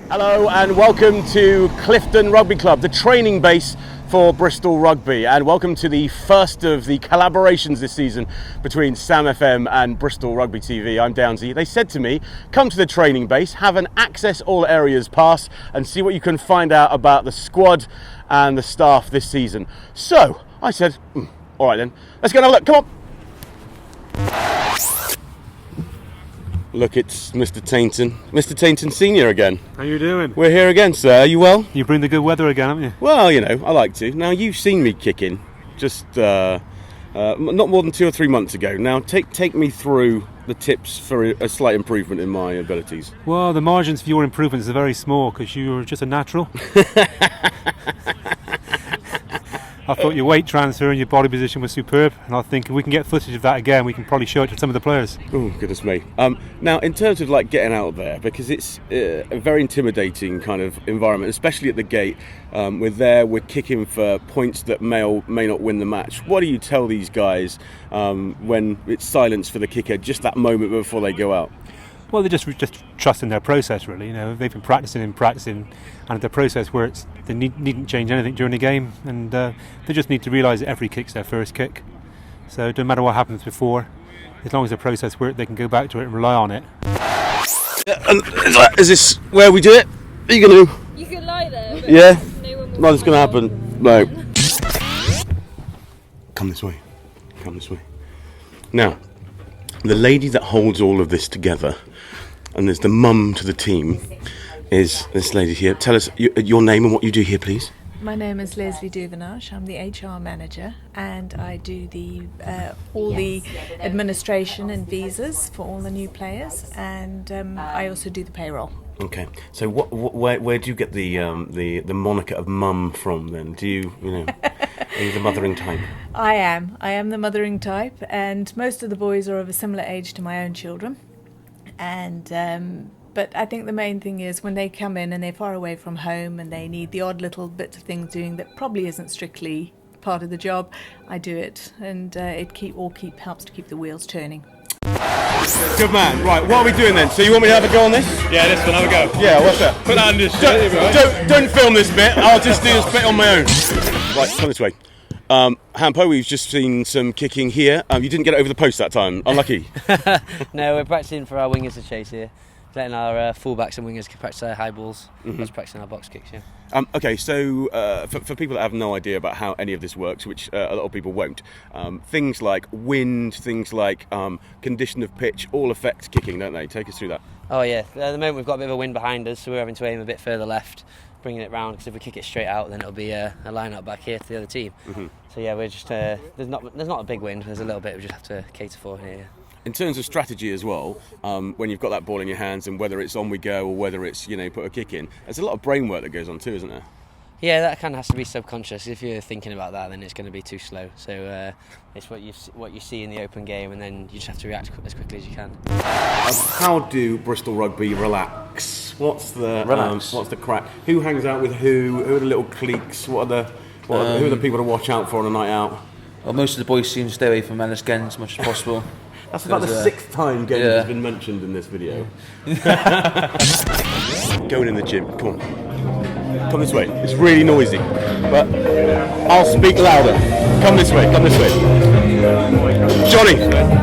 Hello and welcome to Clifton Rugby Club, the training base for Bristol Rugby, and welcome to the first of the collaborations this season between Sam FM and Bristol Rugby TV. I'm Downsy. They said to me, come to the training base, have an access all areas pass and see what you can find out about the squad and the staff this season. So I said, all right then, let's go and have a look, come on. Look, it's Mr. Tainton. Mr. Tainton Senior again. How you doing? We're here again, sir. Are you well? You bring the good weather again, haven't you? Well, you know, I like to. Now, you've seen me kicking just not more than 2 or 3 months ago. Now, take me through the tips for a slight improvement in my abilities. Well, the margins for your improvements are very small because you're just a natural. I thought your weight transfer and your body position was superb, and I think if we can get footage of that again, we can probably show it to some of the players. Oh, goodness me. Now, in terms of like getting out there, because it's a very intimidating kind of environment, especially at the gate. We're kicking for points that may or may not win the match. What do you tell these guys when it's silence for the kicker, just that moment before they go out? Well, they just trust in their process, really. You know, they've been practicing, and it's a process where they needn't change anything during the game, and they just need to realise that every kick's their first kick. So it doesn't matter what happens before, as long as the process works, they can go back to it and rely on it. Is this where we do it? Are you going to? You can lie there. But Yeah. Nothing's going to on. happen. No. Come this way. Come this way. Now, the lady that holds all of this together, and there's the mum to the team, is this lady here. Tell us your name and what you do here, please. My name is Leslie Duvenage. I'm the HR manager, and I do all the administration and visas for all the new players, and I also do the payroll. Okay. So where do you get the moniker of mum from then? Do you are you the mothering type? I am the mothering type, and most of the boys are of a similar age to my own children. And but I think the main thing is when they come in and they're far away from home and they need the odd little bits of things doing that probably isn't strictly part of the job, I do it, and it helps to keep the wheels turning. Good man. Right, what are we doing then? So you want me to have a go on this? Yeah, this one, have a go. Yeah, what's that? Put that on this shit. Don't film this bit. I'll just do this bit on my own. Right, come this way. Hampo, we've just seen some kicking here. You didn't get it over the post that time. Unlucky. No, we're practicing for our wingers to chase here. Letting our fullbacks and wingers practice their high balls. Just practicing our box kicks, yeah. Okay, so for people that have no idea about how any of this works, which a lot of people won't, things like wind, things like condition of pitch, all affect kicking, don't they? Take us through that. Oh yeah, at the moment we've got a bit of a wind behind us, so we're having to aim a bit further left, bringing it round, because if we kick it straight out, then it'll be a line up back here to the other team. So yeah, we're just there's not a big wind, there's a little bit we just have to cater for here. In terms of strategy as well, when you've got that ball in your hands and whether it's on we go or whether it's put a kick in, there's a lot of brain work that goes on too, isn't there? Yeah, that kind of has to be subconscious. If you're thinking about that, then it's going to be too slow. So it's what you see in the open game, and then you just have to react as quickly as you can. How do Bristol Rugby relax? What's the crack? Who hangs out with who? Who are the little cliques? Who are the people to watch out for on a night out? Well, most of the boys seem to stay away from Ellis Gen as much as possible. That's about the 6th time Gen has been mentioned in this video. Going in the gym, come on. Come this way. It's really noisy, but I'll speak louder. Come this way, come this way. Johnny,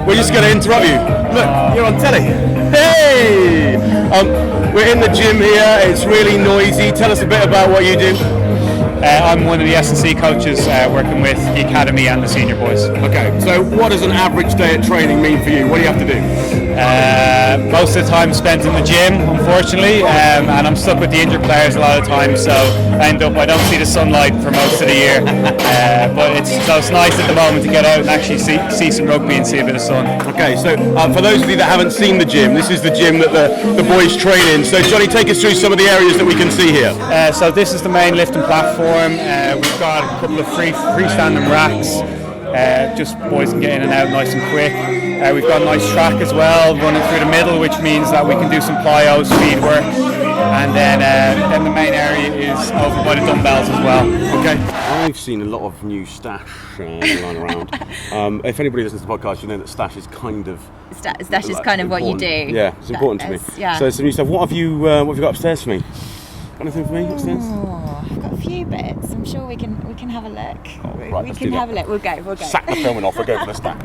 we're just going to interrupt you. Look, you're on telly. Hey! We're in the gym here. It's really noisy. Tell us a bit about what you do. I'm one of the S&C coaches working with the academy and the senior boys. Okay, so what does an average day at training mean for you? What do you have to do? Most of the time spent in the gym, unfortunately, and I'm stuck with the injured players a lot of the time, so I don't see the sunlight for most of the year. But it's nice at the moment to get out and actually see some rugby and see a bit of sun. Okay, so for those of you that haven't seen the gym, this is the gym that the boys train in. So Johnny, take us through some of the areas that we can see here. So this is the main lifting platform. We've got a couple of freestanding racks. Just boys can get in and out nice and quick. We've got a nice track as well running through the middle, which means that we can do some plyo, speed work, and then the main area is over by the dumbbells as well. Okay. I've seen a lot of new stash lying around. If anybody listens to the podcast, you know that stash is kind of Stash is kind of what you do. Yeah, it's important to me. Yeah. So some new stuff. What have you got upstairs for me? Anything for me upstairs? Oh, I've got a few bits. I'm sure we can have a look. Right, we let's can do have that. a look. We'll go. Sack the filming off, we'll go for the stack.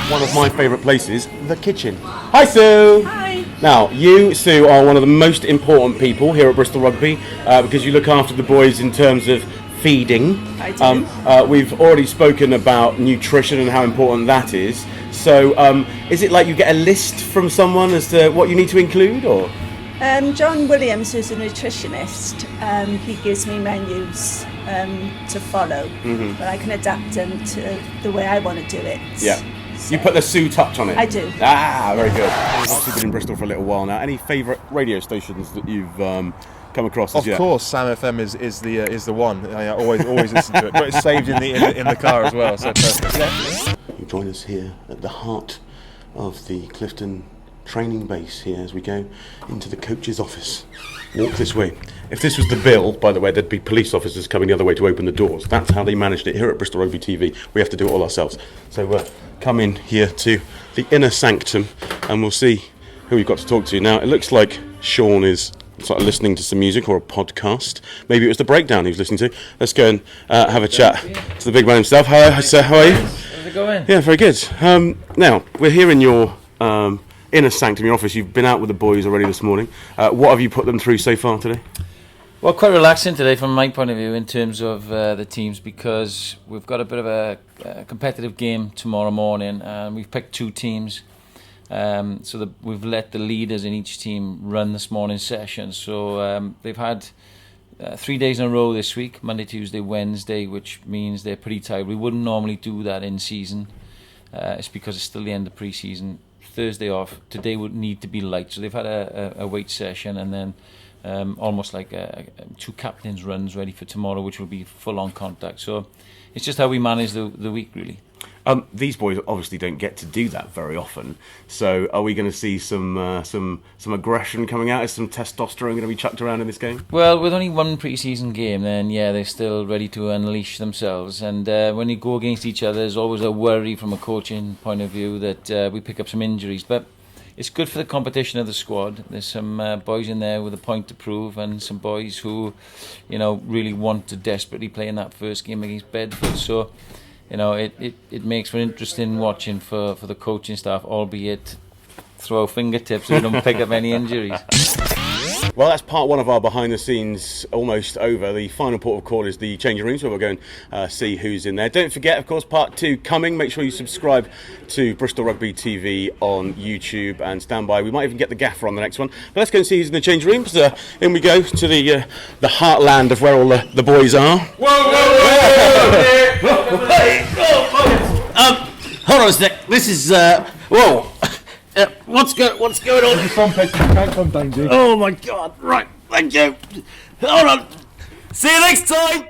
One of my favourite places, the kitchen. Hi Sue! Hi. Now, you, Sue, are one of the most important people here at Bristol Rugby because you look after the boys in terms of feeding. I do. We've already spoken about nutrition and how important that is. So, is it like you get a list from someone as to what you need to include, or? John Williams, who's a nutritionist, he gives me menus to follow, but I can adapt them to the way I want to do it. Yeah. You put the Sue touch on it? I do. Ah, very good. You've obviously been in Bristol for a little while now. Any favourite radio stations that you've come across as Of yet? course, Sam FM is the one. I always listen to it. But it's saved in the car as well, so perfect. You join us here at the heart of the Clifton training base here as we go into the coach's office. Walk this way. If this was the bill, by the way, there'd be police officers coming the other way to open the doors. That's how they managed it here at Bristol Rugby TV. We have to do it all ourselves. So come in here to the inner sanctum and we'll see who we've got to talk to. Now, it looks like Sean is sort of listening to some music or a podcast. Maybe it was the breakdown he was listening to. Let's go and have a chat to the big man himself. Hello, sir, how are you? How's it going? Yeah, very good. Now, we're here in your inner sanctum, your office. You've been out with the boys already this morning. What have you put them through so far today? Well, quite relaxing today from my point of view in terms of the teams, because we've got a bit of a competitive game tomorrow morning and we've picked two teams. So we've let the leaders in each team run this morning's session. So they've had 3 days in a row this week, Monday, Tuesday, Wednesday, which means they're pretty tired. We wouldn't normally do that in season. It's because it's still the end of pre-season. Thursday off. Today would need to be light. So they've had a weight session and then almost like two captains runs ready for tomorrow, which will be full-on contact. So it's just how we manage the week, really. These boys obviously don't get to do that very often. So are we going to see some aggression coming out? Is some testosterone going to be chucked around in this game? Well, with only one pre-season game, then yeah, they're still ready to unleash themselves. And when you go against each other, there's always a worry from a coaching point of view that we pick up some injuries. But it's good for the competition of the squad. There's some boys in there with a point to prove, and some boys who, really want to desperately play in that first game against Bedford. So, it makes for interesting watching for the coaching staff, albeit throw our fingertips so we don't pick up any injuries. Well, that's part one of our behind the scenes almost over. The final port of call is the changing rooms, where we'll go and see who's in there. Don't forget, of course, part two coming. Make sure you subscribe to Bristol Rugby TV on YouTube and stand by. We might even get the gaffer on the next one. But let's go and see who's in the changing rooms. In we go to the heartland of where all the boys are. Whoa! Hey! Hold on a sec. This is whoa. What's going on? Can't come down, Dave. Oh my God! Right, thank you. Hold on. See you next time.